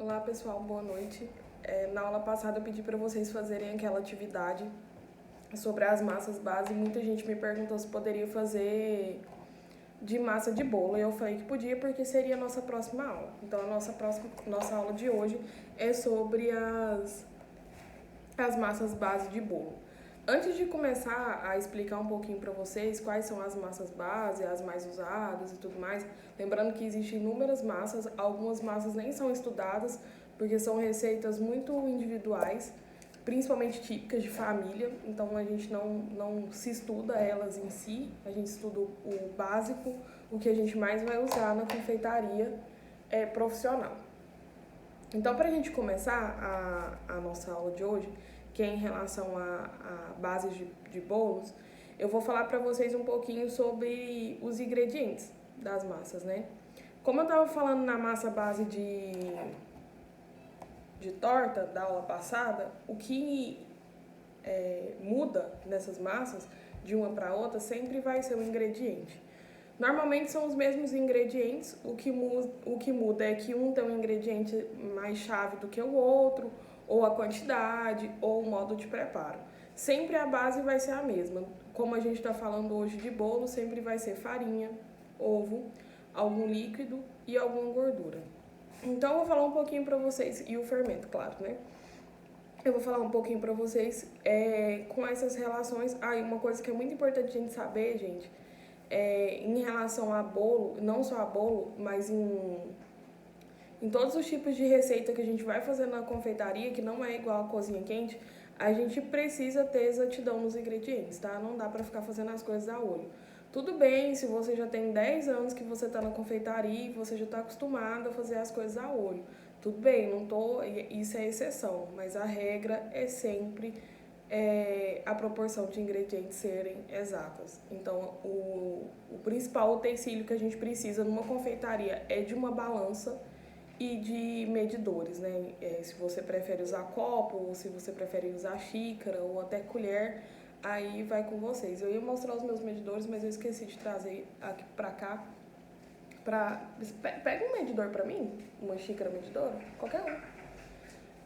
Olá pessoal, boa noite. Na aula passada eu pedi para vocês fazerem aquela atividade sobre as massas base e muita gente me perguntou se poderia fazer de massa de bolo. E eu falei que podia porque seria a nossa próxima aula. Então a nossa aula de hoje é sobre as massas base de bolo. Antes de começar a explicar um pouquinho para vocês quais são as massas base, as mais usadas e tudo mais, lembrando que existem inúmeras massas, algumas massas nem são estudadas, porque são receitas muito individuais, principalmente típicas de família, então a gente não se estuda elas em si, a gente estuda o básico, o que a gente mais vai usar na confeitaria profissional. Então, para a gente começar a nossa aula de hoje, que é em relação a bases de bolos, eu vou falar para vocês um pouquinho sobre os ingredientes das massas, né? Como eu estava falando na massa base de torta da aula passada, o que muda nessas massas de uma para outra sempre vai ser o ingrediente. Normalmente são os mesmos ingredientes, o que muda é que um tem um ingrediente mais chave do que o outro, ou a quantidade, ou o modo de preparo. Sempre a base vai ser a mesma. Como a gente está falando hoje de bolo, sempre vai ser farinha, ovo, algum líquido e alguma gordura. Então eu vou falar um pouquinho para vocês, e o fermento, claro, né? Eu vou falar um pouquinho para vocês com essas relações. Uma coisa que é muito importante a gente saber, gente, em relação a bolo, não só a bolo, mas em todos os tipos de receita que a gente vai fazer na confeitaria, que não é igual a cozinha quente, a gente precisa ter exatidão nos ingredientes, tá? Não dá pra ficar fazendo as coisas a olho. Tudo bem se você já tem 10 anos que você tá na confeitaria e você já tá acostumado a fazer as coisas a olho. Tudo bem, isso é exceção, mas a regra é sempre a proporção de ingredientes serem exatas. Então, o principal utensílio que a gente precisa numa confeitaria é de uma balança e de medidores, né? Se você prefere usar copo, ou se você prefere usar xícara, ou até colher, aí vai com vocês. Eu ia mostrar os meus medidores, mas eu esqueci de trazer aqui pra cá. Pega um medidor pra mim, uma xícara medidora, qualquer um.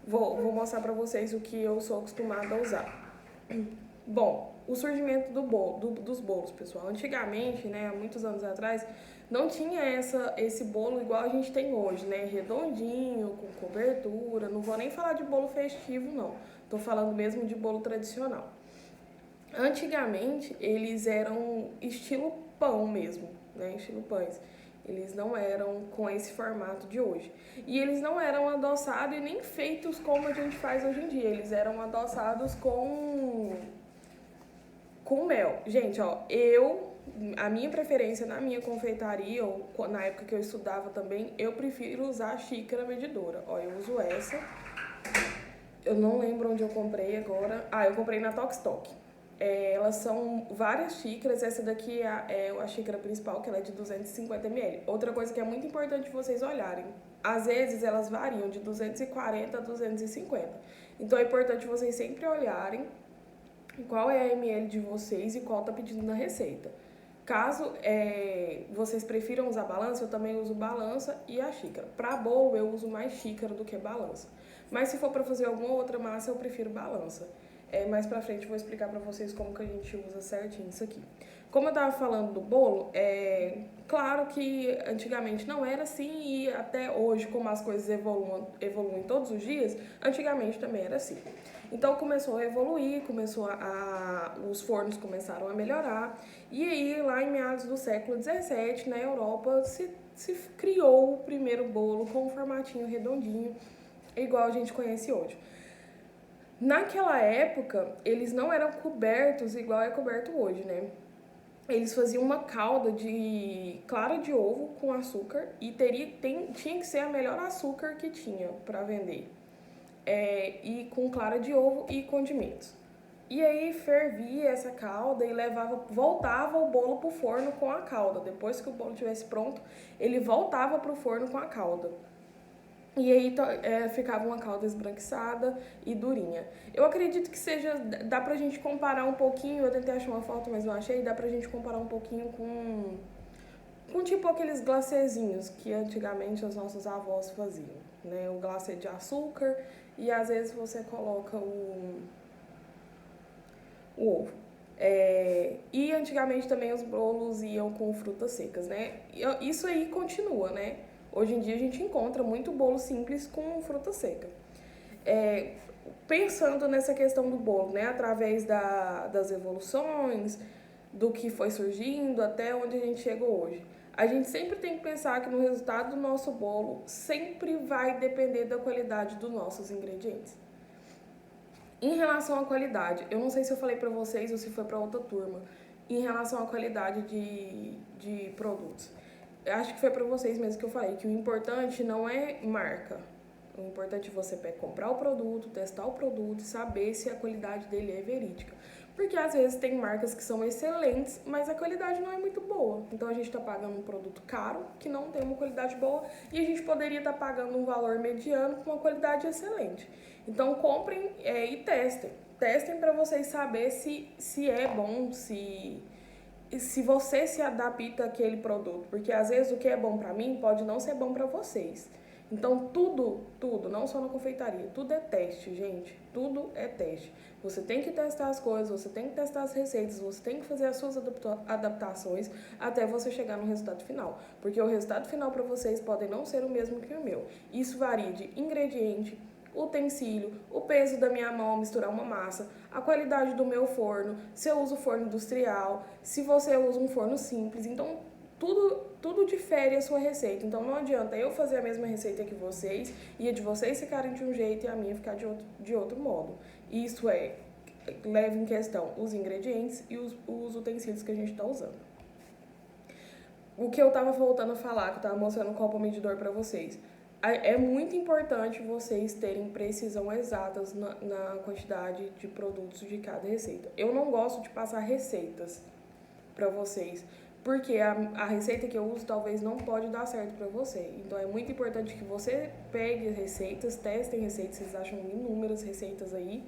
Vou mostrar pra vocês o que eu sou acostumada a usar. Bom, o surgimento dos bolos, pessoal. Antigamente, né, há muitos anos atrás, não tinha esse bolo igual a gente tem hoje, né? Redondinho, com cobertura. Não vou nem falar de bolo festivo, não. Tô falando mesmo de bolo tradicional. Antigamente, eles eram estilo pão mesmo, né? Estilo pães. Eles não eram com esse formato de hoje. E eles não eram adoçados e nem feitos como a gente faz hoje em dia. Eles eram adoçados com mel. Gente, ó, a minha preferência na minha confeitaria, ou na época que eu estudava também, eu prefiro usar a xícara medidora. Ó, eu uso essa. Eu não lembro onde eu comprei agora. Eu comprei na Tokstok. Elas são várias xícaras, essa daqui é a xícara principal, que ela é de 250 ml. Outra coisa que é muito importante vocês olharem, às vezes elas variam de 240 a 250. Então é importante vocês sempre olharem qual é a ml de vocês e qual tá pedindo na receita. Caso vocês prefiram usar balança, eu também uso balança e a xícara. Para bolo eu uso mais xícara do que balança. Mas se for para fazer alguma outra massa, eu prefiro balança. Mais pra frente eu vou explicar pra vocês como que a gente usa certinho isso aqui. Como eu tava falando do bolo, claro que antigamente não era assim e até hoje, como as coisas evoluem todos os dias, antigamente também era assim. Então começou a evoluir, os fornos começaram a melhorar e aí lá em meados do século XVII, na Europa, se criou o primeiro bolo com um formatinho redondinho, igual a gente conhece hoje. Naquela época, eles não eram cobertos igual é coberto hoje, né? Eles faziam uma calda de clara de ovo com açúcar e tinha que ser a melhor açúcar que tinha para vender. E com clara de ovo e condimentos. E aí fervia essa calda e voltava o bolo pro forno com a calda. Depois que o bolo estivesse pronto, ele voltava pro forno com a calda. E aí ficava uma calda esbranquiçada e durinha. Eu acredito que dá pra gente comparar um pouquinho, eu tentei achar uma foto, mas não achei, dá pra gente comparar um pouquinho com tipo aqueles glacêzinhos que antigamente as nossas avós faziam, né? O glacê de açúcar e às vezes você coloca o ovo. E antigamente também os bolos iam com frutas secas, né? Isso aí continua, né? Hoje em dia a gente encontra muito bolo simples com fruta seca. Pensando nessa questão do bolo, né? Através das evoluções, do que foi surgindo até onde a gente chegou hoje. A gente sempre tem que pensar que no resultado do nosso bolo sempre vai depender da qualidade dos nossos ingredientes. Em relação à qualidade, eu não sei se eu falei pra vocês ou se foi pra outra turma, em relação à qualidade de produtos. Eu acho que foi pra vocês mesmo que eu falei, que o importante não é marca. O importante é você comprar o produto, testar o produto e saber se a qualidade dele é verídica. Porque às vezes tem marcas que são excelentes, mas a qualidade não é muito boa. Então a gente está pagando um produto caro, que não tem uma qualidade boa, e a gente poderia estar pagando um valor mediano com uma qualidade excelente. Então comprem e testem. Testem para vocês saberem se é bom, se você se adapta àquele produto. Porque às vezes o que é bom para mim pode não ser bom para vocês. Então, tudo, não só na confeitaria, tudo é teste, gente. Tudo é teste. Você tem que testar as coisas, você tem que testar as receitas, você tem que fazer as suas adaptações até você chegar no resultado final. Porque o resultado final para vocês pode não ser o mesmo que o meu. Isso varia de ingrediente, utensílio, o peso da minha mão ao misturar uma massa, a qualidade do meu forno, se eu uso forno industrial, se você usa um forno simples. Então, tudo difere a sua receita. Então não adianta eu fazer a mesma receita que vocês e a de vocês ficarem de um jeito e a minha ficar de outro modo. Isso leva em questão os ingredientes e os utensílios que a gente está usando. O que eu estava voltando a falar, que eu estava mostrando o copo medidor para vocês. É muito importante vocês terem precisão exatas na quantidade de produtos de cada receita. Eu não gosto de passar receitas para vocês, porque a receita que eu uso talvez não pode dar certo para você. Então é muito importante que você pegue receitas, testem receitas, vocês acham inúmeras receitas aí,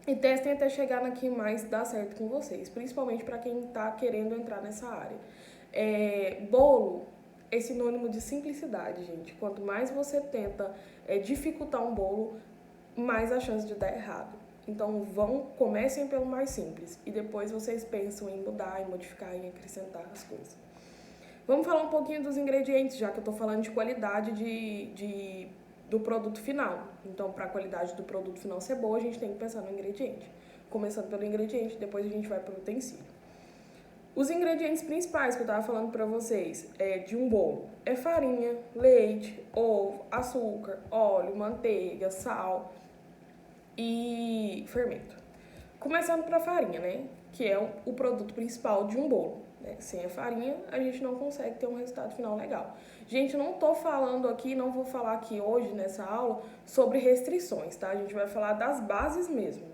e testem até chegar na que mais dá certo com vocês, principalmente para quem está querendo entrar nessa área. Bolo é sinônimo de simplicidade, gente. Quanto mais você tenta dificultar um bolo, mais a chance de dar errado. Então comecem pelo mais simples e depois vocês pensam em mudar, em modificar, em acrescentar as coisas. Vamos falar um pouquinho dos ingredientes, já que eu estou falando de qualidade do produto final. Então, para a qualidade do produto final ser boa, a gente tem que pensar no ingrediente. Começando pelo ingrediente, depois a gente vai para o utensílio. Os ingredientes principais que eu estava falando para vocês de um bolo é farinha, leite, ovo, açúcar, óleo, manteiga, sal e fermento. Começando para a farinha, né? Que é o produto principal de um bolo. Né? Sem a farinha, a gente não consegue ter um resultado final legal. Gente, eu não tô falando aqui, não vou falar aqui hoje nessa aula sobre restrições, tá? A gente vai falar das bases mesmo,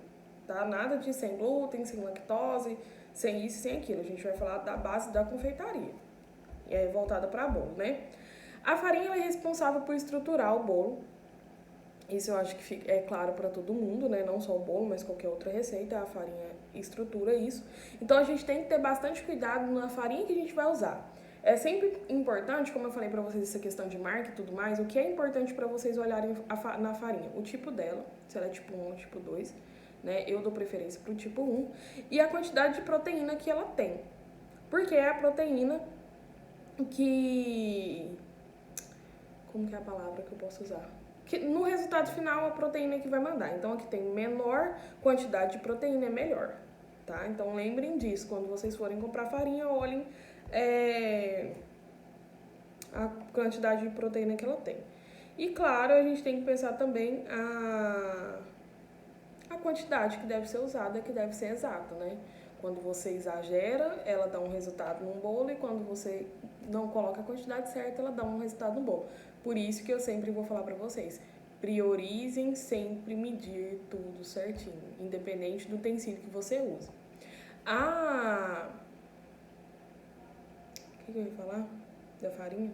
tá? Nada de sem glúten, sem lactose, sem isso, sem aquilo. A gente vai falar da base da confeitaria, voltada para bolo, né? A farinha ela é responsável por estruturar o bolo. Isso eu acho que é claro para todo mundo, né? Não só o bolo, mas qualquer outra receita, a farinha estrutura isso. Então a gente tem que ter bastante cuidado na farinha que a gente vai usar. É sempre importante, como eu falei para vocês, essa questão de marca e tudo mais, o que é importante para vocês olharem na farinha? O tipo dela, se ela é tipo 1 ou tipo 2, né? Eu dou preferência pro tipo 1. E a quantidade de proteína que ela tem. Porque é a proteína que... Como que é a palavra que eu posso usar? Que no resultado final a proteína é que vai mandar. Então aqui tem menor quantidade de proteína, é melhor. Tá? Então lembrem disso. Quando vocês forem comprar farinha, olhem a quantidade de proteína que ela tem. E claro, a gente tem que pensar também a quantidade que deve ser usada, que deve ser exata, né? Quando você exagera, ela dá um resultado num bolo, e quando você não coloca a quantidade certa, ela dá um resultado no bolo. Por isso que eu sempre vou falar pra vocês, priorizem sempre medir tudo certinho, independente do utensílio que você usa. O que eu ia falar? Da farinha?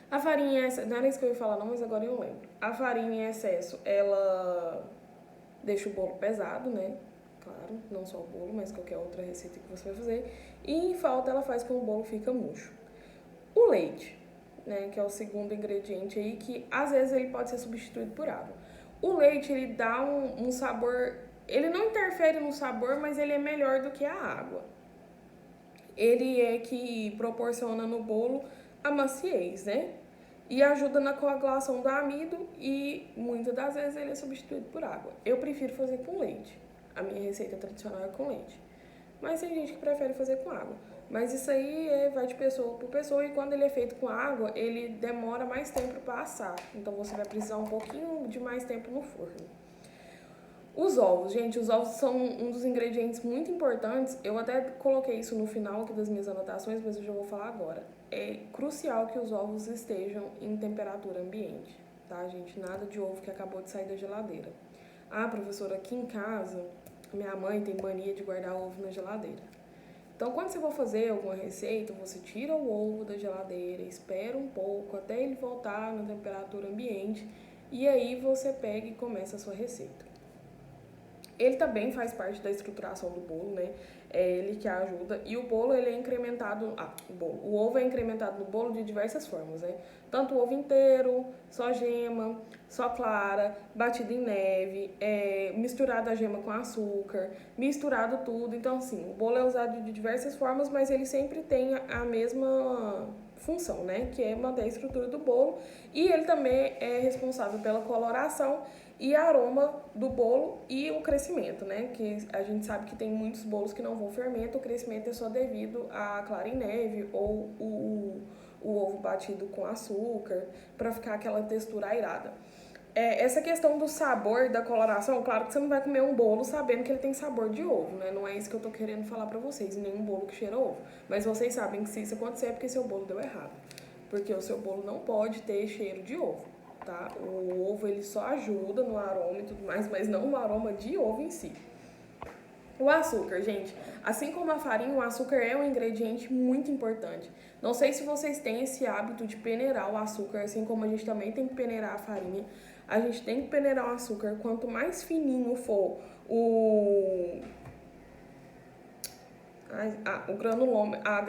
A farinha, não era isso que eu ia falar não, mas agora eu lembro. A farinha em excesso, ela deixa o bolo pesado, né? claro, não só o bolo, mas qualquer outra receita que você vai fazer. E em falta ela faz com o bolo fica murcho. O leite, né, que é o segundo ingrediente aí, que às vezes ele pode ser substituído por água. O leite, ele dá um sabor, ele não interfere no sabor, mas ele é melhor do que a água. Ele é que proporciona no bolo a maciez, né? E ajuda na coagulação do amido e muitas das vezes ele é substituído por água. Eu prefiro fazer com leite. A minha receita tradicional é com leite. Mas tem gente que prefere fazer com água. Mas isso aí vai de pessoa por pessoa e quando ele é feito com água, ele demora mais tempo para assar. Então você vai precisar um pouquinho de mais tempo no forno. Os ovos, gente, os ovos são um dos ingredientes muito importantes. Eu até coloquei isso no final aqui das minhas anotações, mas eu já vou falar agora. É crucial que os ovos estejam em temperatura ambiente, tá, gente? Nada de ovo que acabou de sair da geladeira. Ah, professora, aqui em casa, minha mãe tem mania de guardar ovo na geladeira. Então, quando você for fazer alguma receita, você tira o ovo da geladeira, espera um pouco até ele voltar na temperatura ambiente e aí você pega e começa a sua receita. Ele também faz parte da estruturação do bolo, né? É ele que ajuda. E o bolo, ele é incrementado... o ovo é incrementado no bolo de diversas formas, né? Tanto o ovo inteiro, só gema, só clara, batido em neve, misturado a gema com açúcar, misturado tudo. Então, assim, o bolo é usado de diversas formas, mas ele sempre tem a mesma função, né? Que é manter a estrutura do bolo. E ele também é responsável pela coloração e aroma do bolo e o crescimento, né? Que a gente sabe que tem muitos bolos que não vão fermento, o crescimento é só devido à clara em neve ou o ovo batido com açúcar, para ficar aquela textura airada. Essa questão do sabor, da coloração, claro que você não vai comer um bolo sabendo que ele tem sabor de ovo, né? Não é isso que eu tô querendo falar pra vocês, nenhum bolo que cheira ovo. Mas vocês sabem que se isso acontecer é porque seu bolo deu errado. Porque o seu bolo não pode ter cheiro de ovo, tá? O ovo, ele só ajuda no aroma e tudo mais, mas não no aroma de ovo em si. O açúcar, gente, assim como a farinha, o açúcar é um ingrediente muito importante. Não sei se vocês têm esse hábito de peneirar o açúcar, assim como a gente também tem que peneirar a farinha. A gente tem que peneirar o açúcar. Quanto mais fininho for a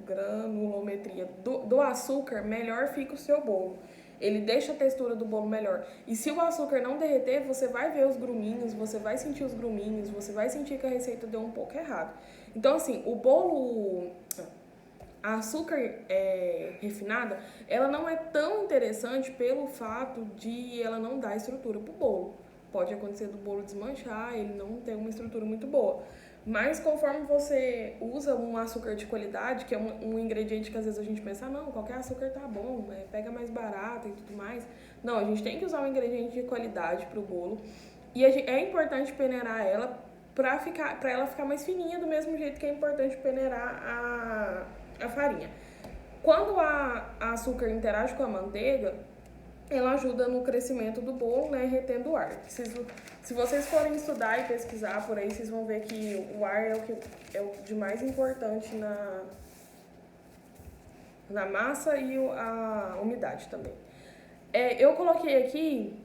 granulometria do açúcar, melhor fica o seu bolo. Ele deixa a textura do bolo melhor. E se o açúcar não derreter, você vai ver os gruminhos, você vai sentir os gruminhos, você vai sentir que a receita deu um pouco errado. Então, assim, a açúcar refinada, ela não é tão interessante pelo fato de ela não dar estrutura pro bolo. Pode acontecer do bolo desmanchar, ele não ter uma estrutura muito boa. Mas conforme você usa um açúcar de qualidade, que é um ingrediente que às vezes a gente pensa, não, qualquer açúcar tá bom, pega mais barato e tudo mais. Não, a gente tem que usar um ingrediente de qualidade pro bolo. E é importante peneirar ela pra ela ficar mais fininha, do mesmo jeito que é importante peneirar a farinha. Quando a açúcar interage com a manteiga, ela ajuda no crescimento do bolo, né, retendo o ar. Se vocês forem estudar e pesquisar por aí, vocês vão ver que o ar é o de mais importante na massa e a umidade também. Eu coloquei aqui,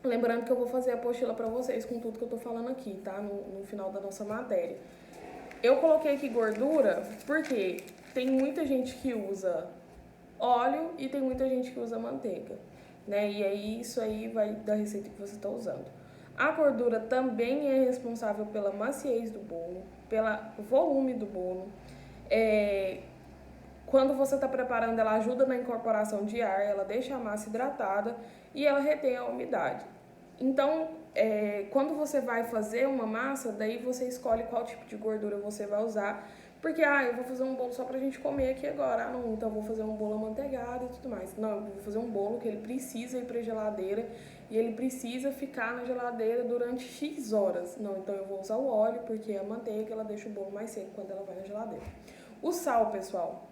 lembrando que eu vou fazer a apostila para vocês com tudo que eu tô falando aqui, tá? No final da nossa matéria. Eu coloquei aqui gordura porque tem muita gente que usa óleo e tem muita gente que usa manteiga, né? E aí isso aí vai da receita que você está usando. A gordura também é responsável pela maciez do bolo, pelo volume do bolo. Quando você está preparando, ela ajuda na incorporação de ar, ela deixa a massa hidratada e ela retém a umidade. Então, quando você vai fazer uma massa, daí você escolhe qual tipo de gordura você vai usar. Porque, eu vou fazer um bolo só pra gente comer aqui agora. Não, então eu vou fazer um bolo amanteigado e tudo mais. Não, eu vou fazer um bolo que ele precisa ir pra geladeira e ele precisa ficar na geladeira durante X horas. Não, então eu vou usar o óleo, porque a manteiga, ela deixa o bolo mais seco quando ela vai na geladeira. O sal, pessoal.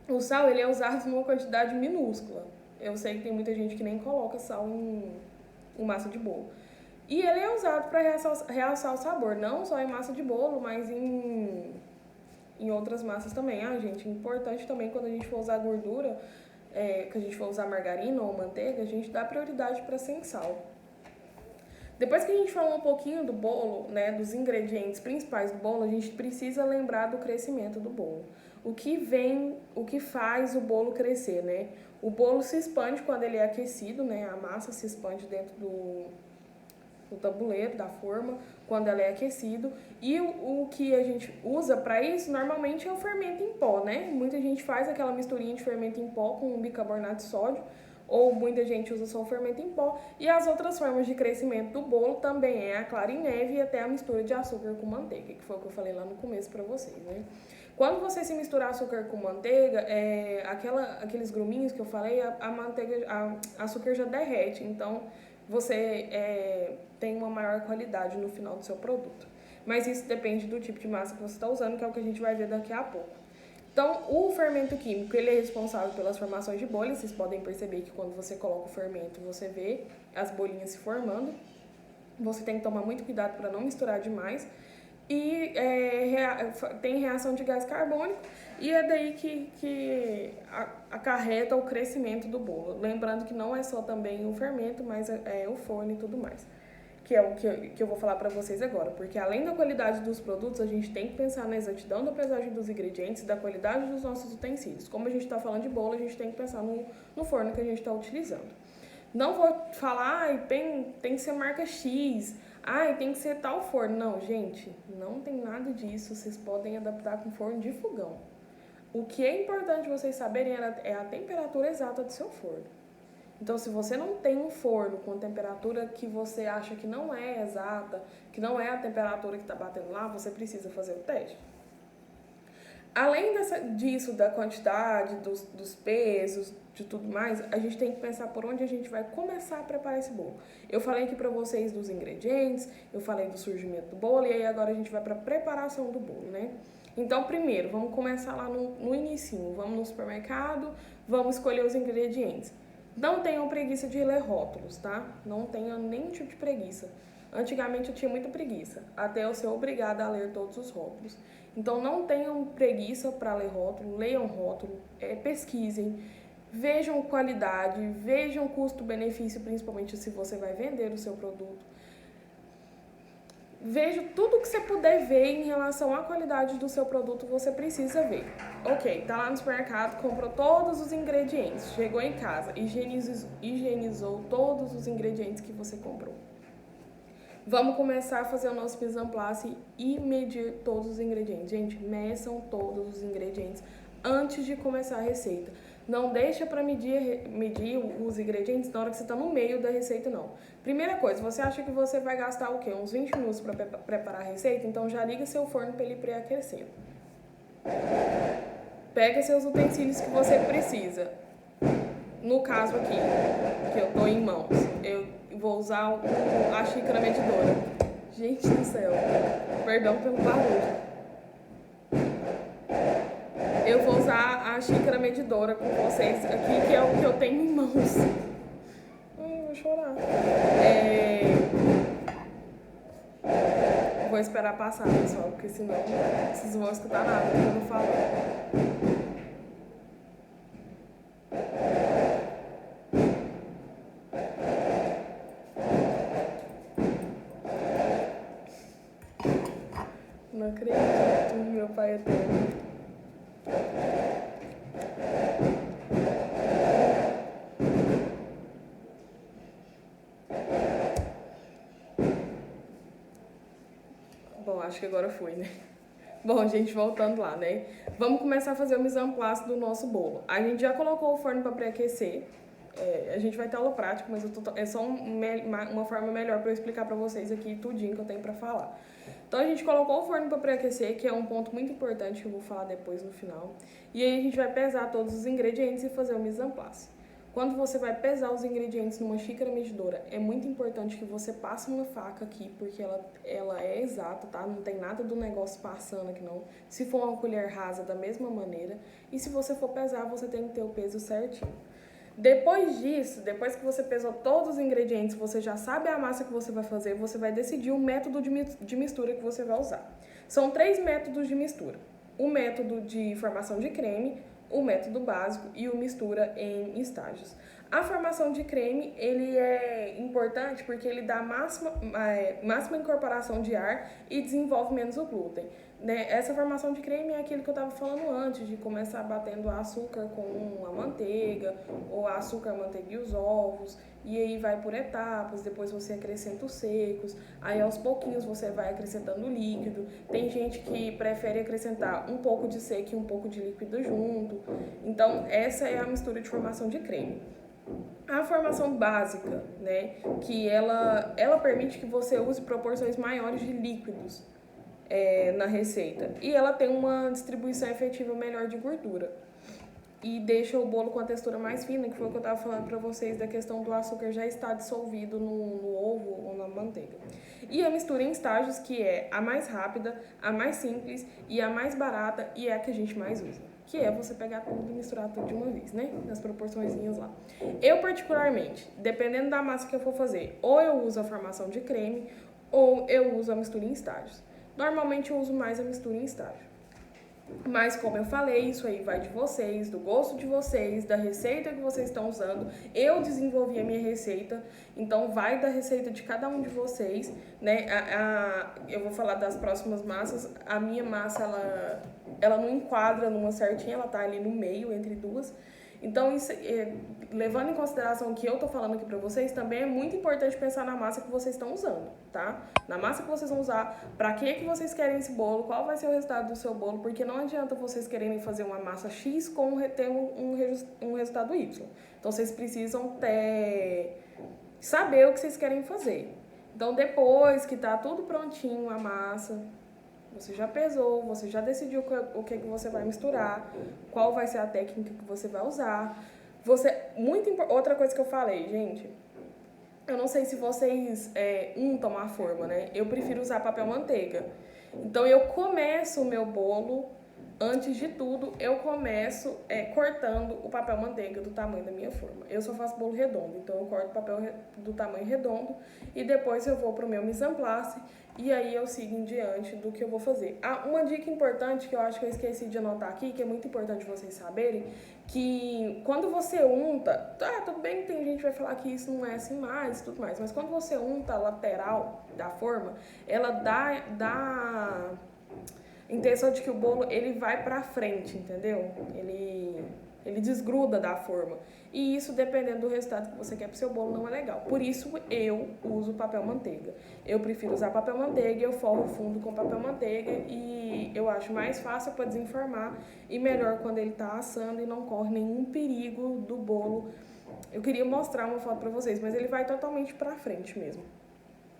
O sal, ele é usado numa quantidade minúscula. Eu sei que tem muita gente que nem coloca sal em massa de bolo. E ele é usado para realçar o sabor, não só em massa de bolo, mas em outras massas também. Gente, é importante também quando a gente for usar gordura, que a gente for usar margarina ou manteiga, a gente dá prioridade para sem sal. Depois que a gente falou um pouquinho do bolo, né, dos ingredientes principais do bolo, a gente precisa lembrar do crescimento do bolo. O que faz o bolo crescer, né? O bolo se expande quando ele é aquecido, né? A massa se expande dentro do tabuleiro, da forma, quando ela é aquecido. E o que a gente usa para isso, normalmente, é o fermento em pó, né? Muita gente faz aquela misturinha de fermento em pó com bicarbonato de sódio, ou muita gente usa só o fermento em pó. E as outras formas de crescimento do bolo também é a clara em neve e até a mistura de açúcar com manteiga, que foi o que eu falei lá no começo para vocês, né? Quando você se misturar açúcar com manteiga, aqueles gruminhos que eu falei, açúcar já derrete, então você tem uma maior qualidade no final do seu produto. Mas isso depende do tipo de massa que você está usando, que é o que a gente vai ver daqui a pouco. Então, o fermento químico, ele é responsável pelas formações de bolhas. Vocês podem perceber que quando você coloca o fermento, você vê as bolinhas se formando. Você tem que tomar muito cuidado para não misturar demais. E tem reação de gás carbônico, e é daí que acarreta o crescimento do bolo. Lembrando que não é só também o fermento, mas é o forno e tudo mais, que é o que eu vou falar para vocês agora. Porque além da qualidade dos produtos, a gente tem que pensar na exatidão da pesagem dos ingredientes e da qualidade dos nossos utensílios. Como a gente está falando de bolo, a gente tem que pensar no forno que a gente está utilizando. Não vou falar, tem que ser marca X, tem que ser tal forno. Não, gente, não tem nada disso. Vocês podem adaptar com forno de fogão. O que é importante vocês saberem é a temperatura exata do seu forno. Então, se você não tem um forno com temperatura que você acha que não é exata, que não é a temperatura que está batendo lá, você precisa fazer o teste. Além disso, da quantidade, dos pesos, de tudo mais, a gente tem que pensar por onde a gente vai começar a preparar esse bolo. Eu falei aqui pra vocês dos ingredientes, eu falei do surgimento do bolo, e aí agora a gente vai pra preparação do bolo, né? Então, primeiro, vamos começar lá no inicinho. Vamos no supermercado, vamos escolher os ingredientes. Não tenham preguiça de ler rótulos, tá? Não tenham nenhum tipo de preguiça. Antigamente eu tinha muita preguiça, até eu ser obrigada a ler todos os rótulos. Então não tenham preguiça para ler rótulo, leiam rótulo, pesquisem, vejam qualidade, vejam custo-benefício, principalmente se você vai vender o seu produto. Veja tudo que você puder ver em relação à qualidade do seu produto, você precisa ver. Ok, tá lá no supermercado, comprou todos os ingredientes, chegou em casa, higienizou todos os ingredientes que você comprou. Vamos começar a fazer o nosso mise en place e medir todos os ingredientes. Gente, meçam todos os ingredientes antes de começar a receita. Não deixa para medir os ingredientes na hora que você está no meio da receita, não. Primeira coisa, você acha que você vai gastar o quê? Uns 20 minutos para preparar a receita? Então já liga seu forno para ele pré-aquecer. Pega seus utensílios que você precisa. No caso aqui, que eu tô em mãos, eu vou usar a xícara medidora. Gente do céu, perdão pelo barulho. Eu vou usar a xícara medidora com vocês aqui, que é o que eu tenho em mãos. Vou chorar. Vou esperar passar, pessoal, porque senão vocês não vão escutar nada que eu vou falar. Não acredito, meu pai eterno. Bom, acho que agora foi, né? Bom, gente, voltando lá, né? Vamos começar a fazer o mise en place do nosso bolo. A gente já colocou o forno para pré-aquecer. A gente vai ter aula prática, mas é só uma forma melhor para eu explicar para vocês aqui tudinho que eu tenho para falar. Então, a gente colocou o forno para pré-aquecer, que é um ponto muito importante que eu vou falar depois no final. E aí, a gente vai pesar todos os ingredientes e fazer o mise en place. Quando você vai pesar os ingredientes numa xícara medidora, é muito importante que você passe uma faca aqui, porque ela é exata, tá? Não tem nada do negócio passando aqui, não. Se for uma colher rasa, da mesma maneira. E se você for pesar, você tem que ter o peso certinho. Depois disso, depois que você pesou todos os ingredientes, você já sabe a massa que você vai fazer, você vai decidir o método de mistura que você vai usar. São 3 métodos de mistura. O método de formação de creme, o método básico e o mistura em estágios. A formação de creme, ele é importante porque ele dá máxima incorporação de ar e desenvolve menos o glúten. Né? Essa formação de creme é aquilo que eu estava falando antes, de começar batendo açúcar com a manteiga, ou açúcar, manteiga e os ovos, e aí vai por etapas, depois você acrescenta os secos, aí aos pouquinhos você vai acrescentando o líquido. Tem gente que prefere acrescentar um pouco de seco e um pouco de líquido junto. Então, essa é a mistura de formação de creme. A formação básica, né, que ela permite que você use proporções maiores de líquidos na receita. E ela tem uma distribuição efetiva melhor de gordura. E deixa o bolo com a textura mais fina, que foi o que eu estava falando para vocês da questão do açúcar já estar dissolvido no ovo ou na manteiga. E a mistura em estágios, que é a mais rápida, a mais simples e a mais barata e é a que a gente mais usa. Que é você pegar tudo e misturar tudo de uma vez, né? Nas proporçõezinhas lá. Eu, particularmente, dependendo da massa que eu for fazer, ou eu uso a formação de creme, ou eu uso a mistura em estágios. Normalmente eu uso mais a mistura em estágio. Mas, como eu falei, isso aí vai de vocês, do gosto de vocês, da receita que vocês estão usando. Eu desenvolvi a minha receita, então vai da receita de cada um de vocês, né? Eu vou falar das próximas massas. A minha massa, ela não enquadra numa certinha, ela tá ali no meio, entre duas. Então, isso, levando em consideração o que eu tô falando aqui pra vocês, também é muito importante pensar na massa que vocês estão usando, tá? Na massa que vocês vão usar, pra que vocês querem esse bolo, qual vai ser o resultado do seu bolo, porque não adianta vocês quererem fazer uma massa X com ter um resultado Y. Então, vocês precisam saber o que vocês querem fazer. Então, depois que tá tudo prontinho, a massa, você já pesou, você já decidiu o que você vai misturar, qual vai ser a técnica que você vai usar. Outra coisa que eu falei, gente, eu não sei se vocês untam a forma, né? Eu prefiro usar papel manteiga. Então, eu começo o meu bolo, antes de tudo, eu começo cortando o papel manteiga do tamanho da minha forma. Eu só faço bolo redondo, então eu corto o papel do tamanho redondo e depois eu vou pro meu mise en place e aí eu sigo em diante do que eu vou fazer. Uma dica importante que eu acho que eu esqueci de anotar aqui, que é muito importante vocês saberem, que quando você unta, tudo bem que tem gente que vai falar que isso não é assim mais e tudo mais, mas quando você unta a lateral da forma, ela dá intenção de que o bolo ele vai pra frente, entendeu? Ele desgruda da forma. E isso, dependendo do resultado que você quer pro seu bolo, não é legal. Por isso, eu uso papel manteiga. Eu prefiro usar papel manteiga, eu forro o fundo com papel manteiga e eu acho mais fácil para desenformar e melhor quando ele tá assando e não corre nenhum perigo do bolo. Eu queria mostrar uma foto pra vocês, mas ele vai totalmente pra frente mesmo.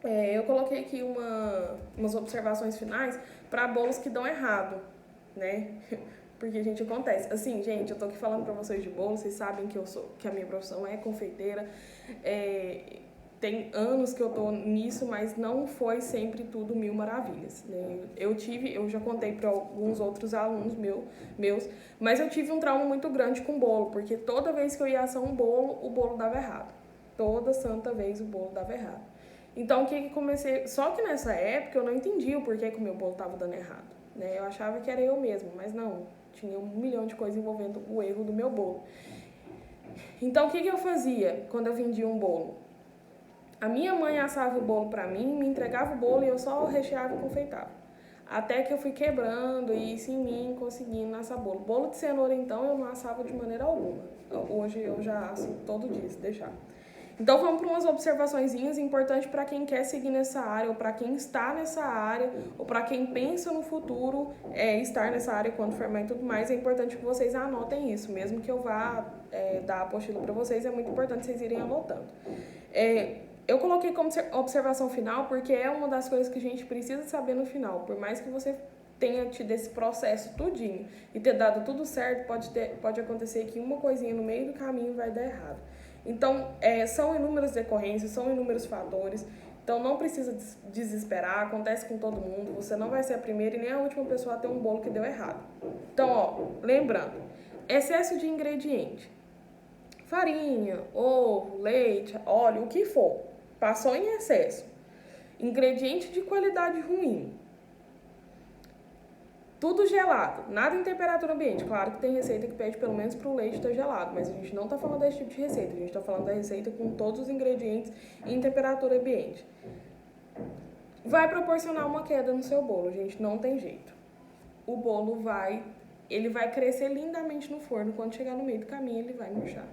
Eu coloquei aqui umas observações finais para bolos que dão errado, né? Porque, gente, acontece. Assim, gente, eu tô aqui falando pra vocês de bolo, vocês sabem que a minha profissão é confeiteira. Tem anos que eu tô nisso, mas não foi sempre tudo mil maravilhas, né? Eu já contei para alguns outros alunos meus, mas eu tive um trauma muito grande com bolo, porque toda vez que eu ia assar um bolo, o bolo dava errado. Toda santa vez o bolo dava errado. Então, o que comecei... Só que nessa época eu não entendia o porquê que o meu bolo estava dando errado, né? Eu achava que era eu mesmo, mas não. Tinha 1 milhão de coisas envolvendo o erro do meu bolo. Então, o que eu fazia quando eu vendia um bolo? A minha mãe assava o bolo pra mim, me entregava o bolo e eu só recheava e confeitava. Até que eu fui quebrando isso em mim, conseguindo assar bolo. Bolo de cenoura, então, eu não assava de maneira alguma. Hoje eu já asso todo dia, se deixar. Então, vamos para umas observaçõezinhas importantes para quem quer seguir nessa área, ou para quem está nessa área, ou para quem pensa no futuro estar nessa área quando formar e tudo mais. É importante que vocês anotem isso, mesmo que eu vá dar a apostila para vocês, é muito importante vocês irem anotando. Eu coloquei como observação final porque é uma das coisas que a gente precisa saber no final. Por mais que você tenha tido esse processo tudinho e ter dado tudo certo, pode acontecer que uma coisinha no meio do caminho vai dar errado. Então, são inúmeras decorrências, são inúmeros fatores. Então, não precisa desesperar, acontece com todo mundo. Você não vai ser a primeira e nem a última pessoa a ter um bolo que deu errado. Então, lembrando, excesso de ingrediente. Farinha, ovo, leite, óleo, o que for. Passou em excesso. Ingrediente de qualidade ruim. Tudo gelado, nada em temperatura ambiente. Claro que tem receita que pede pelo menos para o leite estar gelado, mas a gente não está falando desse tipo de receita. A gente está falando da receita com todos os ingredientes em temperatura ambiente. Vai proporcionar uma queda no seu bolo, gente, não tem jeito. O bolo ele vai crescer lindamente no forno. Quando chegar no meio do caminho, ele vai murchar.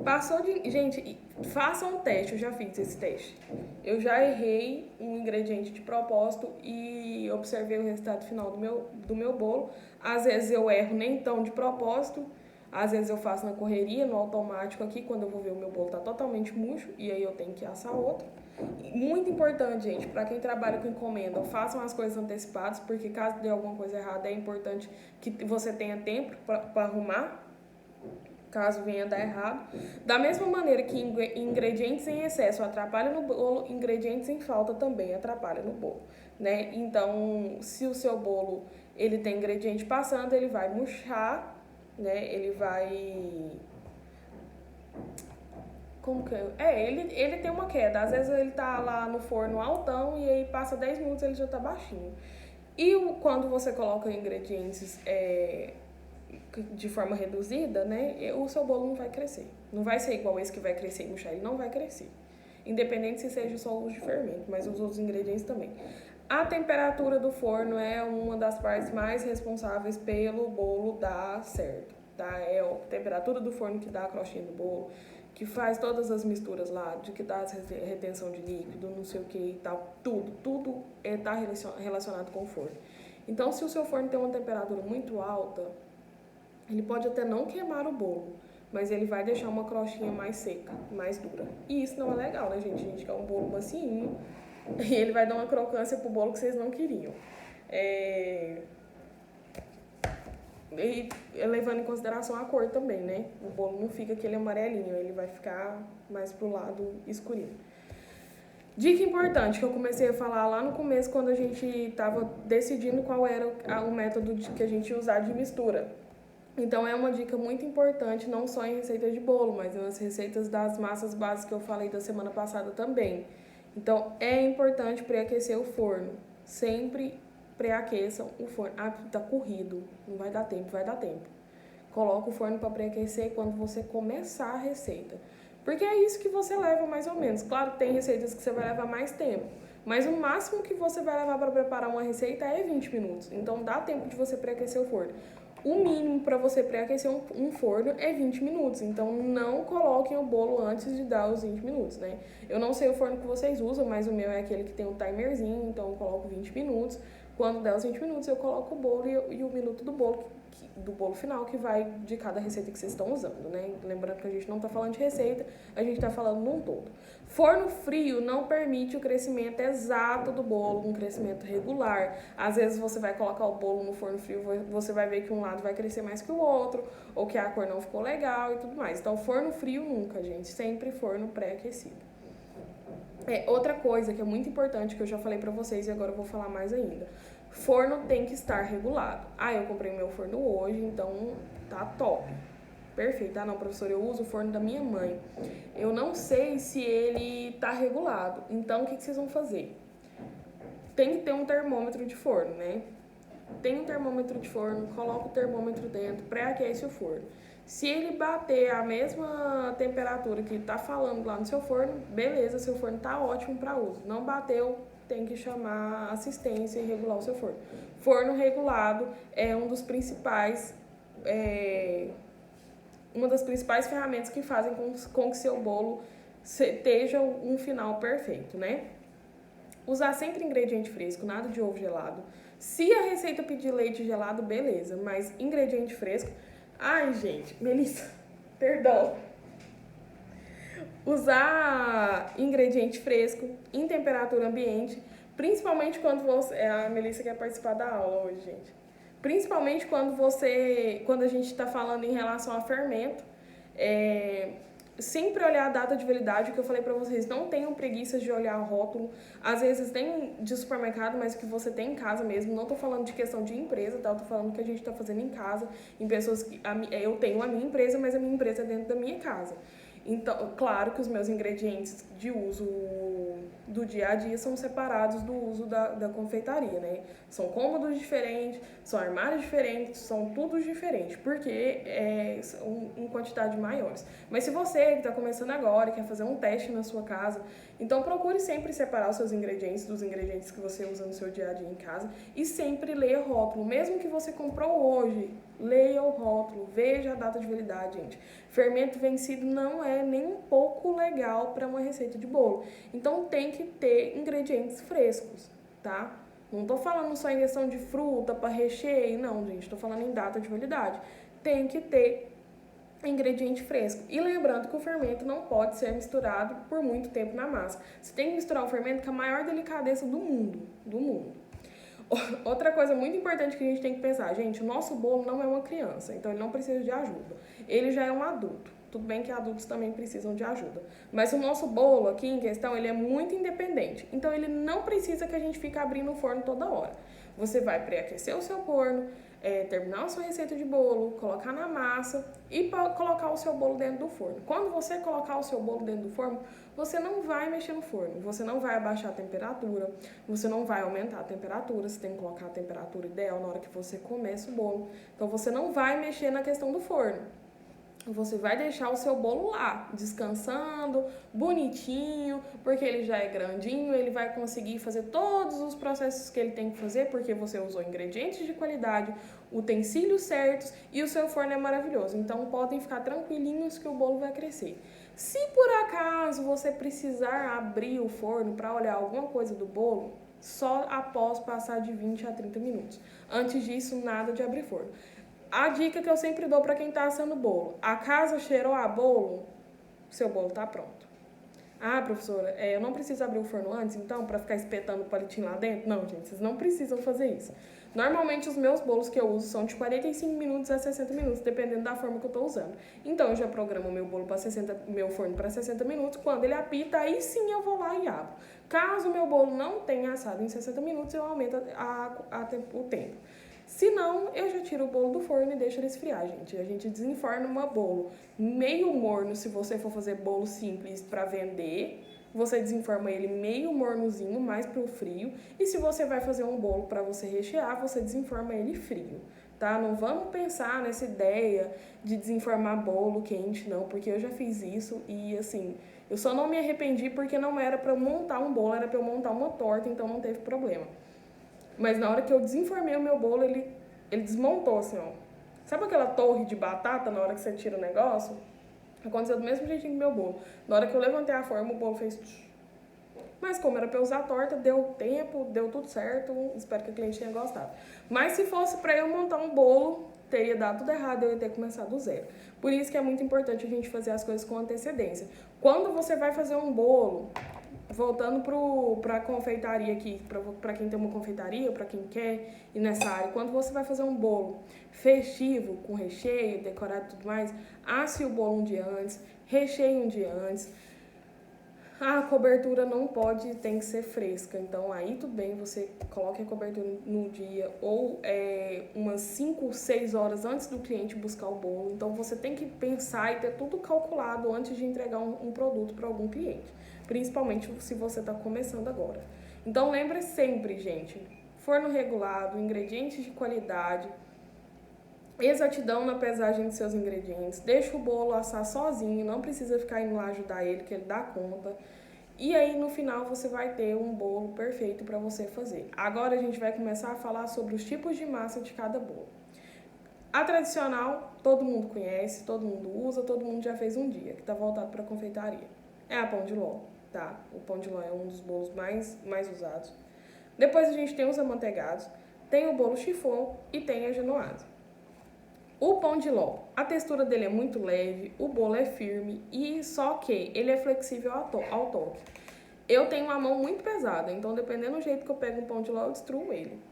Passou de... Gente, façam um teste, eu já fiz esse teste. Eu já errei um ingrediente de propósito e observei o resultado final do meu bolo. Às vezes eu erro nem tão de propósito, às vezes eu faço na correria, no automático aqui, quando eu vou ver o meu bolo tá totalmente murcho e aí eu tenho que assar outro. Muito importante, gente, para quem trabalha com encomenda, façam as coisas antecipadas, porque caso dê alguma coisa errada, é importante que você tenha tempo para arrumar, caso venha dar errado. Da mesma maneira que ingredientes em excesso atrapalham no bolo, ingredientes em falta também atrapalham no bolo, né? Então, se o seu bolo ele tem ingrediente passando, ele vai murchar, né? Ele vai... Como que ele tem uma queda. Às vezes ele tá lá no forno altão e aí passa 10 minutos ele já tá baixinho. E quando você coloca ingredientes de forma reduzida, né, o seu bolo não vai crescer. Não vai ser igual esse que vai crescer e murchar, ele não vai crescer. Independente se seja só o uso de fermento, mas os outros ingredientes também. A temperatura do forno é uma das partes mais responsáveis pelo bolo dar certo, tá? É a temperatura do forno que dá a crostinha do bolo, que faz todas as misturas lá, de que dá a retenção de líquido, não sei o que e tal. Tudo tá relacionado com o forno. Então, se o seu forno tem uma temperatura muito alta, ele pode até não queimar o bolo, mas ele vai deixar uma crostinha mais seca, mais dura. E isso não é legal, né, gente? A gente quer um bolo macinho e ele vai dar uma crocância pro bolo que vocês não queriam. E levando em consideração a cor também, né? O bolo não fica aquele amarelinho, ele vai ficar mais pro lado escurinho. Dica importante que eu comecei a falar lá no começo, quando a gente tava decidindo qual era o método que a gente ia usar de mistura. Então é uma dica muito importante, não só em receita de bolo, mas nas receitas das massas básicas que eu falei da semana passada também. Então é importante pré-aquecer o forno. Sempre pré-aqueçam o forno. Ah, tá corrido, não vai dar tempo, vai dar tempo. Coloca o forno para pré-aquecer quando você começar a receita. Porque é isso que você leva mais ou menos. Claro que tem receitas que você vai levar mais tempo, mas o máximo que você vai levar para preparar uma receita é 20 minutos. Então dá tempo de você pré-aquecer o forno. O mínimo para você pré-aquecer um forno é 20 minutos. Então não coloquem o bolo antes de dar os 20 minutos, né? Eu não sei o forno que vocês usam, mas o meu é aquele que tem um timerzinho, então eu coloco 20 minutos. Quando der os 20 minutos, eu coloco o bolo e o minuto do bolo final, que vai de cada receita que vocês estão usando, né? Lembrando que a gente não está falando de receita, a gente está falando num todo. Forno frio não permite o crescimento exato do bolo, um crescimento regular. Às vezes você vai colocar o bolo no forno frio, você vai ver que um lado vai crescer mais que o outro, ou que a cor não ficou legal e tudo mais. Então, forno frio nunca, gente. Sempre forno pré-aquecido. Outra coisa que é muito importante, que eu já falei pra vocês e agora eu vou falar mais ainda. Forno tem que estar regulado. Ah, eu comprei meu forno hoje, então tá top. Perfeito. Ah, não, professor, eu uso o forno da minha mãe. Eu não sei se ele tá regulado. Então, o que vocês vão fazer? Tem que ter um termômetro de forno, né? Tem um termômetro de forno, coloca o termômetro dentro, pré-aquece o forno. Se ele bater a mesma temperatura que tá falando lá no seu forno, beleza, seu forno tá ótimo para uso. Não bateu, tem que chamar assistência e regular o seu forno. Forno regulado é uma das principais ferramentas que fazem com que seu bolo esteja um final perfeito, né? Usar sempre ingrediente fresco, nada de ovo gelado. Se a receita pedir leite gelado, beleza, mas ingrediente fresco... Ai, gente, Melissa, perdão. Usar ingrediente fresco em temperatura ambiente, principalmente quando você... A Melissa quer participar da aula hoje, gente. Principalmente quando a gente está falando em relação a fermento. Sempre olhar a data de validade, o que eu falei pra vocês, não tenham preguiça de olhar o rótulo. Às vezes tem de supermercado, mas o que você tem em casa mesmo. Não tô falando de questão de empresa, tá? Eu tô falando que a gente tá fazendo em casa, em pessoas que... Eu tenho a minha empresa, mas a minha empresa é dentro da minha casa. Então, claro que os meus ingredientes de uso do dia a dia são separados do uso da confeitaria, né? São cômodos diferentes, são armários diferentes, são tudo diferente, porque são em quantidades maiores. Mas se você que está começando agora, quer fazer um teste na sua casa, então procure sempre separar os seus ingredientes dos ingredientes que você usa no seu dia a dia em casa e sempre leia o rótulo. Mesmo que você comprou hoje, leia o rótulo, veja a data de validade, gente. Fermento vencido não é nem um pouco legal para uma receita de bolo. Então tem que ter ingredientes frescos, tá? Não tô falando só em questão de fruta para recheio, não, gente. Tô falando em data de validade. Tem que ter ingrediente fresco. E lembrando que o fermento não pode ser misturado por muito tempo na massa. Você tem que misturar o fermento com a maior delicadeza do mundo. Outra coisa muito importante que a gente tem que pensar, gente, o nosso bolo não é uma criança, então ele não precisa de ajuda. Ele já é um adulto. Tudo bem que adultos também precisam de ajuda. Mas o nosso bolo aqui em questão, ele é muito independente. Então ele não precisa que a gente fique abrindo o forno toda hora. Você vai pré-aquecer o seu forno, terminar a sua receita de bolo, colocar na massa e colocar o seu bolo dentro do forno. Quando você colocar o seu bolo dentro do forno, você não vai mexer no forno, você não vai abaixar a temperatura, você não vai aumentar a temperatura, você tem que colocar a temperatura ideal na hora que você começa o bolo. Então você não vai mexer na questão do forno. Você vai deixar o seu bolo lá, descansando, bonitinho, porque ele já é grandinho, ele vai conseguir fazer todos os processos que ele tem que fazer, porque você usou ingredientes de qualidade, utensílios certos e o seu forno é maravilhoso. Então podem ficar tranquilinhos que o bolo vai crescer. Se por acaso você precisar abrir o forno para olhar alguma coisa do bolo, só após passar de 20 a 30 minutos. Antes disso, nada de abrir forno. A dica que eu sempre dou para quem está assando bolo: a casa cheirou a bolo, seu bolo está pronto. Ah, professora, eu não preciso abrir o forno antes, então, para ficar espetando o palitinho lá dentro? Não, gente, vocês não precisam fazer isso. Normalmente, os meus bolos que eu uso são de 45 minutos a 60 minutos, dependendo da forma que eu estou usando. Então, eu já programo meu forno para 60 minutos. Quando ele apita, aí sim eu vou lá e abro. Caso o meu bolo não tenha assado em 60 minutos, eu aumento o tempo. Se não, eu já tiro o bolo do forno e deixo ele esfriar, gente. A gente desenforma o bolo meio morno, se você for fazer bolo simples para vender. Você desenforma ele meio mornozinho, mais pro frio. E se você vai fazer um bolo para você rechear, você desenforma ele frio, tá? Não vamos pensar nessa ideia de desenformar bolo quente, não. Porque eu já fiz isso e, assim, eu só não me arrependi porque não era para eu montar um bolo, era para eu montar uma torta, então não teve problema. Mas na hora que eu desenformei o meu bolo, ele desmontou, assim, ó. Sabe aquela torre de batata na hora que você tira o negócio? Aconteceu do mesmo jeitinho que meu bolo. Na hora que eu levantei a forma, o bolo fez... Mas como era pra eu usar a torta, deu tempo, deu tudo certo. Espero que a cliente tenha gostado. Mas se fosse pra eu montar um bolo, teria dado tudo errado, eu ia ter que começar do zero. Por isso que é muito importante a gente fazer as coisas com antecedência. Quando você vai fazer um bolo... Voltando para a confeitaria aqui, para quem tem uma confeitaria, para quem quer ir nessa área, quando você vai fazer um bolo festivo, com recheio, decorado e tudo mais, asse o bolo um dia antes, recheie um dia antes. A cobertura não pode, tem que ser fresca, então aí tudo bem, você coloque a cobertura no dia ou umas 5, 6 horas antes do cliente buscar o bolo. Então você tem que pensar e ter tudo calculado antes de entregar um produto para algum cliente, principalmente se você está começando agora. Então lembre sempre, gente, forno regulado, ingredientes de qualidade, exatidão na pesagem de seus ingredientes, deixa o bolo assar sozinho, não precisa ficar indo lá ajudar ele, que ele dá conta. E aí, no final, você vai ter um bolo perfeito para você fazer. Agora, a gente vai começar a falar sobre os tipos de massa de cada bolo. A tradicional, todo mundo conhece, todo mundo usa, todo mundo já fez um dia, que está voltado para a confeitaria. É a pão de ló, tá? O pão de ló é um dos bolos mais usados. Depois, a gente tem os amanteigados, tem o bolo chiffon e tem a genoise. O pão de ló, a textura dele é muito leve, o bolo é firme e só que ele é flexível ao toque. Eu tenho uma mão muito pesada, então dependendo do jeito que eu pego um pão de ló, eu destruo ele.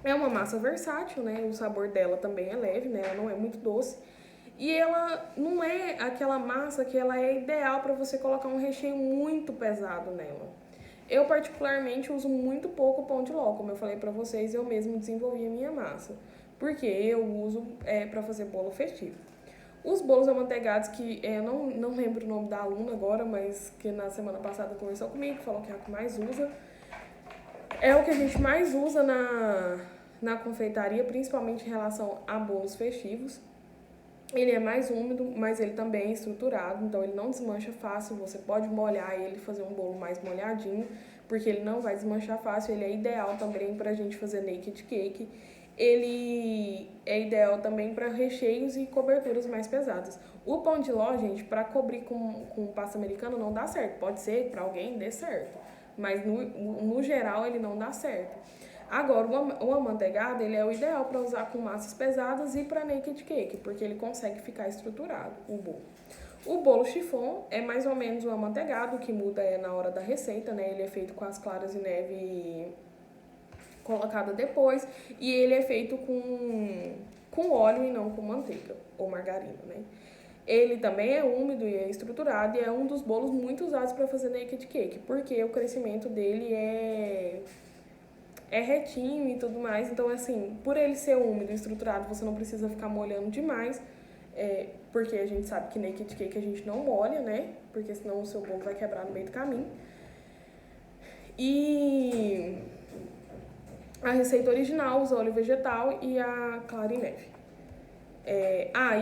É uma massa versátil, né? O sabor dela também é leve, né? Ela não é muito doce. E ela não é aquela massa que ela é ideal para você colocar um recheio muito pesado nela. Eu particularmente uso muito pouco pão de ló, como eu falei para vocês, eu mesmo desenvolvi a minha massa. Porque eu uso para fazer bolo festivo. Os bolos amanteigados, que eu não lembro o nome da aluna agora, mas que na semana passada conversou comigo, falou que é o que mais usa. É o que a gente mais usa na confeitaria, principalmente em relação a bolos festivos. Ele é mais úmido, mas ele também é estruturado, então ele não desmancha fácil. Você pode molhar ele e fazer um bolo mais molhadinho, porque ele não vai desmanchar fácil. Ele é ideal também para a gente fazer naked cake. Ele é ideal também para recheios e coberturas mais pesadas. O pão de ló, gente, para cobrir com pasta americana não dá certo. Pode ser que para alguém dê certo, mas no geral ele não dá certo. Agora, o amanteigado, ele é o ideal para usar com massas pesadas e para naked cake, porque ele consegue ficar estruturado, o bolo. O bolo chiffon é mais ou menos o amanteigado, o que muda é na hora da receita, né? Ele é feito com as claras de neve colocada depois, e ele é feito com óleo e não com manteiga ou margarina, né? Ele também é úmido e é estruturado e é um dos bolos muito usados para fazer naked cake, porque o crescimento dele é retinho e tudo mais. Então, assim, por ele ser úmido e estruturado, você não precisa ficar molhando demais, porque a gente sabe que naked cake a gente não molha, né? Porque senão o seu bolo vai quebrar no meio do caminho. E a receita original usa óleo vegetal e a clara em neve.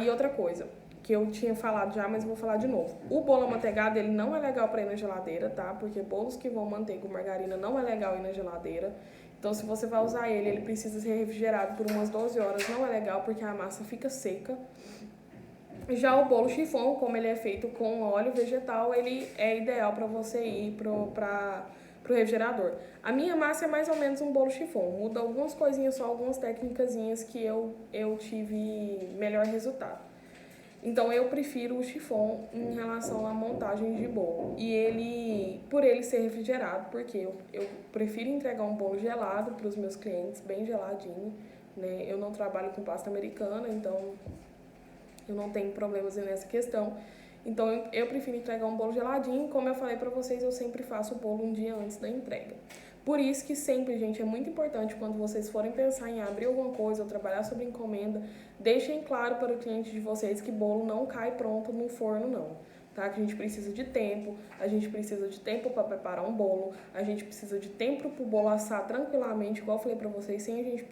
E outra coisa, que eu tinha falado já, mas vou falar de novo. O bolo amanteigado, ele não é legal para ir na geladeira, tá? Porque bolos que vão manteiga ou margarina não é legal ir na geladeira. Então, se você vai usar ele, ele precisa ser refrigerado por umas 12 horas. Não é legal porque a massa fica seca. Já o bolo chiffon, como ele é feito com óleo vegetal, ele é ideal para você ir pro refrigerador. A minha massa é mais ou menos um bolo chiffon. Muda algumas coisinhas só, algumas técnicazinhas que eu tive melhor resultado. Então, eu prefiro o chiffon em relação à montagem de bolo. E ele, por ele ser refrigerado, porque eu prefiro entregar um bolo gelado para os meus clientes, bem geladinho, né? Eu não trabalho com pasta americana, então eu não tenho problemas nessa questão. Então, eu prefiro entregar um bolo geladinho. Como eu falei para vocês, eu sempre faço o bolo um dia antes da entrega. Por isso que sempre, gente, é muito importante quando vocês forem pensar em abrir alguma coisa ou trabalhar sobre encomenda, deixem claro para o cliente de vocês que bolo não cai pronto no forno, não. Tá? Que a gente precisa de tempo, a gente precisa de tempo para preparar um bolo, a gente precisa de tempo para o bolo assar tranquilamente, igual eu falei para vocês, sem a gente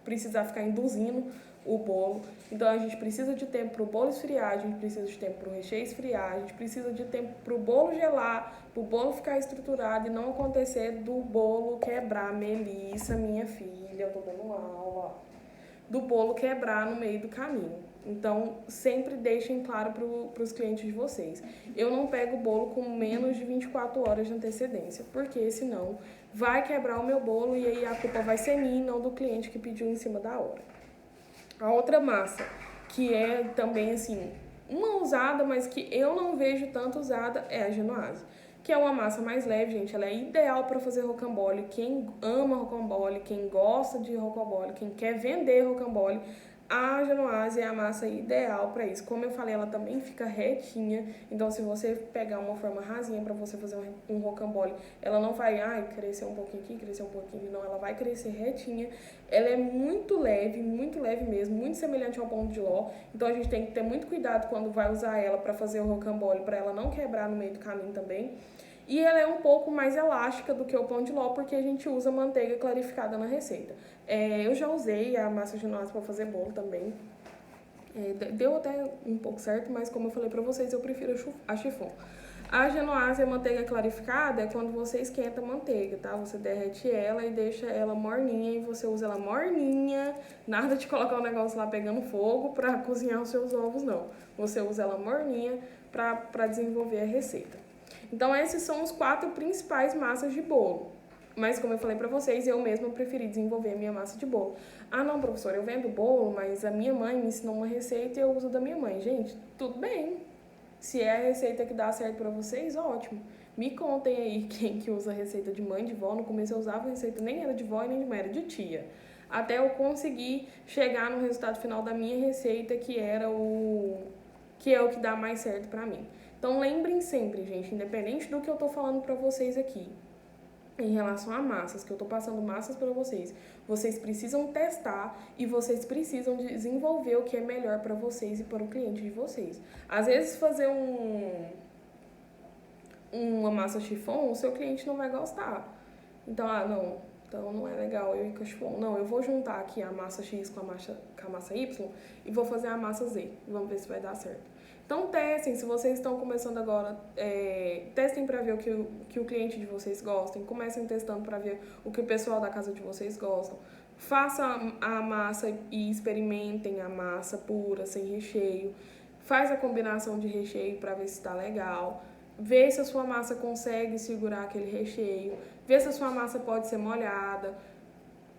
precisar ficar induzindo o bolo. Então, a gente precisa de tempo para o bolo esfriar, a gente precisa de tempo para o recheio esfriar, a gente precisa de tempo para o bolo gelar, para o bolo ficar estruturado e não acontecer do bolo quebrar. Melissa, minha filha, eu tô dando aula, do bolo quebrar no meio do caminho. Então, sempre deixem claro para os clientes de vocês. Eu não pego o bolo com menos de 24 horas de antecedência, porque senão vai quebrar o meu bolo e aí a culpa vai ser minha e não do cliente que pediu em cima da hora. A outra massa, que é também, assim, uma usada, mas que eu não vejo tanto usada, é a genoise. Que é uma massa mais leve, gente. Ela é ideal para fazer rocambole. Quem ama rocambole, quem gosta de rocambole, quem quer vender rocambole, a genoise é a massa ideal para isso. Como eu falei, ela também fica retinha. Então, se você pegar uma forma rasinha para você fazer um rocambole, ela não vai, crescer um pouquinho aqui, crescer um pouquinho aqui. Não, ela vai crescer retinha. Ela é muito leve mesmo, muito semelhante ao pão de ló. Então, a gente tem que ter muito cuidado quando vai usar ela para fazer o rocambole, para ela não quebrar no meio do caminho também. E ela é um pouco mais elástica do que o pão de ló, porque a gente usa manteiga clarificada na receita. Eu já usei a massa genoise para fazer bolo também. Deu até um pouco certo, mas como eu falei para vocês, eu prefiro a chiffon. A genoise, a manteiga clarificada, é quando você esquenta a manteiga, tá? Você derrete ela e deixa ela morninha e você usa ela morninha. Nada de colocar o negócio lá pegando fogo para cozinhar os seus ovos, não. Você usa ela morninha para desenvolver a receita. Então, esses são os 4 principais massas de bolo. Mas, como eu falei pra vocês, eu mesma preferi desenvolver a minha massa de bolo. Não, professora, eu vendo bolo, mas a minha mãe me ensinou uma receita e eu uso da minha mãe. Gente, tudo bem. Se é a receita que dá certo pra vocês, ótimo. Me contem aí quem que usa a receita de mãe, de vó. No começo eu usava a receita, nem era de vó e nem de mãe, era de tia. Até eu conseguir chegar no resultado final da minha receita, que é o que dá mais certo pra mim. Então, lembrem sempre, gente, independente do que eu tô falando pra vocês aqui, em relação a massas, que eu tô passando massas para vocês. Vocês precisam testar e vocês precisam desenvolver o que é melhor para vocês e para o cliente de vocês. Às vezes fazer uma massa chiffon, o seu cliente não vai gostar. Então, não, então não é legal eu ir com a chiffon. Não, eu vou juntar aqui a massa X com a massa Y e vou fazer a massa Z. Vamos ver se vai dar certo. Então testem, se vocês estão começando agora, testem para ver o que o cliente de vocês gosta, comecem testando para ver o que o pessoal da casa de vocês gostam. Façam a massa e experimentem a massa pura, sem recheio. Faz a combinação de recheio para ver se está legal. Vê se a sua massa consegue segurar aquele recheio. Vê se a sua massa pode ser molhada.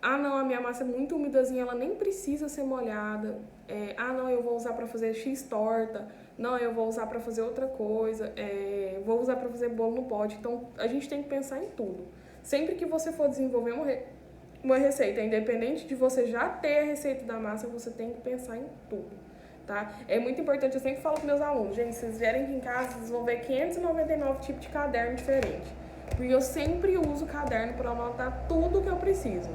Não, a minha massa é muito umidazinha, ela nem precisa ser molhada. Não, eu vou usar para fazer X torta. Não, eu vou usar para fazer outra coisa. Vou usar para fazer bolo no pote. Então, a gente tem que pensar em tudo. Sempre que você for desenvolver uma receita, independente de você já ter a receita da massa, você tem que pensar em tudo, tá? É muito importante, eu sempre falo para meus alunos, gente, se vocês vierem aqui em casa, vocês vão ver 599 tipos de caderno diferente. Porque eu sempre uso caderno para anotar tudo que eu preciso.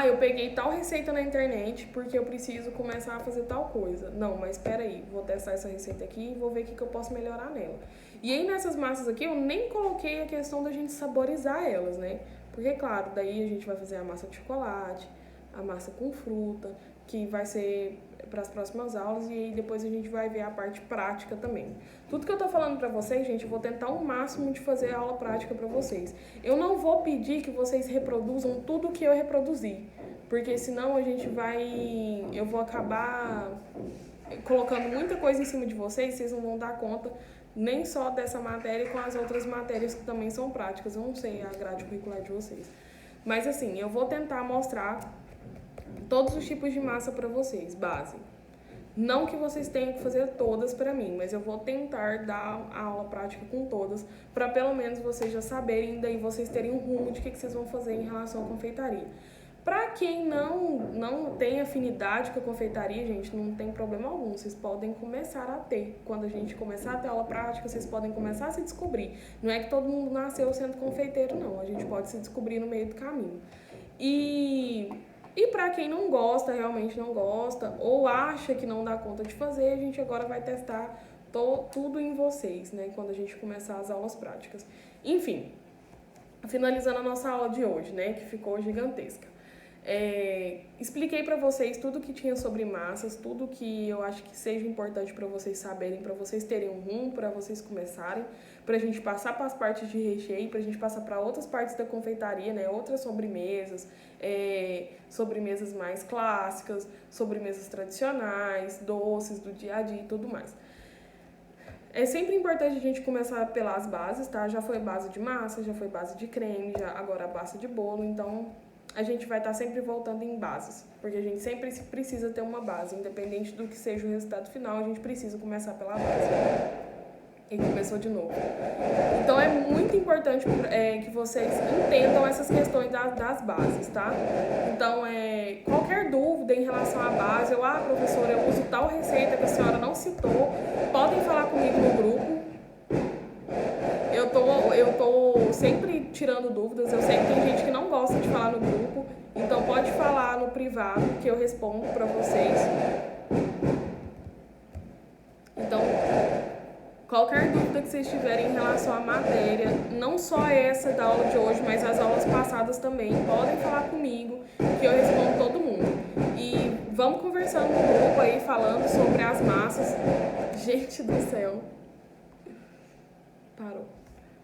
Eu peguei tal receita na internet porque eu preciso começar a fazer tal coisa. Não, mas espera aí, vou testar essa receita aqui e vou ver o que eu posso melhorar nela. E aí nessas massas aqui eu nem coloquei a questão da gente saborizar elas, né? Porque, claro, daí a gente vai fazer a massa de chocolate, a massa com fruta, que vai ser para as próximas aulas, e aí depois a gente vai ver a parte prática também. Tudo que eu tô falando para vocês, gente, eu vou tentar o máximo de fazer a aula prática para vocês. Eu não vou pedir que vocês reproduzam tudo que eu reproduzi, porque senão eu vou acabar colocando muita coisa em cima de vocês não vão dar conta nem só dessa matéria, com as outras matérias que também são práticas. Eu não sei a grade curricular de vocês. Mas assim, eu vou tentar mostrar todos os tipos de massa para vocês, base. Não que vocês tenham que fazer todas para mim, mas eu vou tentar dar a aula prática com todas, para pelo menos vocês já saberem, daí vocês terem um rumo de o que vocês vão fazer em relação à confeitaria. Para quem não tem afinidade com a confeitaria, gente, não tem problema algum. Vocês podem começar a ter. Quando a gente começar a ter aula prática, vocês podem começar a se descobrir. Não é que todo mundo nasceu sendo confeiteiro, não. A gente pode se descobrir no meio do caminho. E para quem não gosta, realmente não gosta, ou acha que não dá conta de fazer, a gente agora vai testar tudo em vocês, né? Quando a gente começar as aulas práticas. Enfim, finalizando a nossa aula de hoje, né? Que ficou gigantesca. Expliquei para vocês tudo que tinha sobre massas, tudo que eu acho que seja importante para vocês saberem, para vocês terem um rumo, para vocês começarem, para a gente passar para as partes de recheio, para a gente passar para outras partes da confeitaria, né? Outras sobremesas, sobremesas mais clássicas, sobremesas tradicionais, doces do dia a dia e tudo mais. É sempre importante a gente começar pelas bases, tá? Já foi base de massa, já foi base de creme, agora a base de bolo, então a gente vai estar sempre voltando em bases, porque a gente sempre precisa ter uma base, independente do que seja o resultado final, a gente precisa começar pela base. E começou de novo. Então é muito importante que vocês entendam essas questões das bases, tá? Então, qualquer dúvida em relação à base, professora, eu uso tal receita que a senhora não citou, podem falar comigo no grupo. Eu tô sempre tirando dúvidas, eu sei que tem gente que não gosta de falar no grupo, então pode falar no privado que eu respondo para vocês. Então, qualquer dúvida que vocês tiverem em relação à matéria, não só essa da aula de hoje, mas as aulas passadas também, podem falar comigo que eu respondo todo mundo. E vamos conversando no grupo aí, falando sobre as massas. Gente do céu. Parou.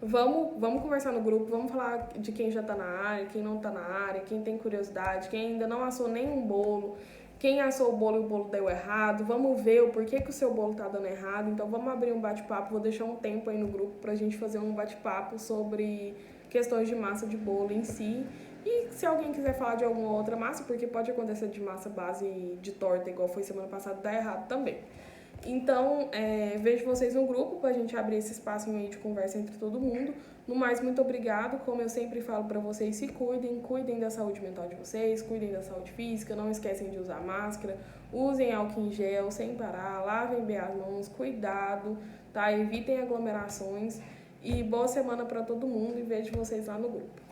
Vamos conversar no grupo, vamos falar de quem já tá na área, quem não tá na área, quem tem curiosidade, quem ainda não assou nenhum bolo, quem assou o bolo e o bolo deu errado, vamos ver o porquê que o seu bolo tá dando errado. Então vamos abrir um bate-papo, vou deixar um tempo aí no grupo pra gente fazer um bate-papo sobre questões de massa de bolo em si. E se alguém quiser falar de alguma outra massa, porque pode acontecer de massa base de torta, igual foi semana passada, dá errado também. Então, vejo vocês no grupo pra gente abrir esse espaço aí de conversa entre todo mundo. No mais, muito obrigado. Como eu sempre falo pra vocês, se cuidem da saúde mental de vocês, cuidem da saúde física, não esquecem de usar máscara, usem álcool em gel sem parar, lavem bem as mãos, cuidado, tá? Evitem aglomerações. E boa semana para todo mundo e vejo vocês lá no grupo.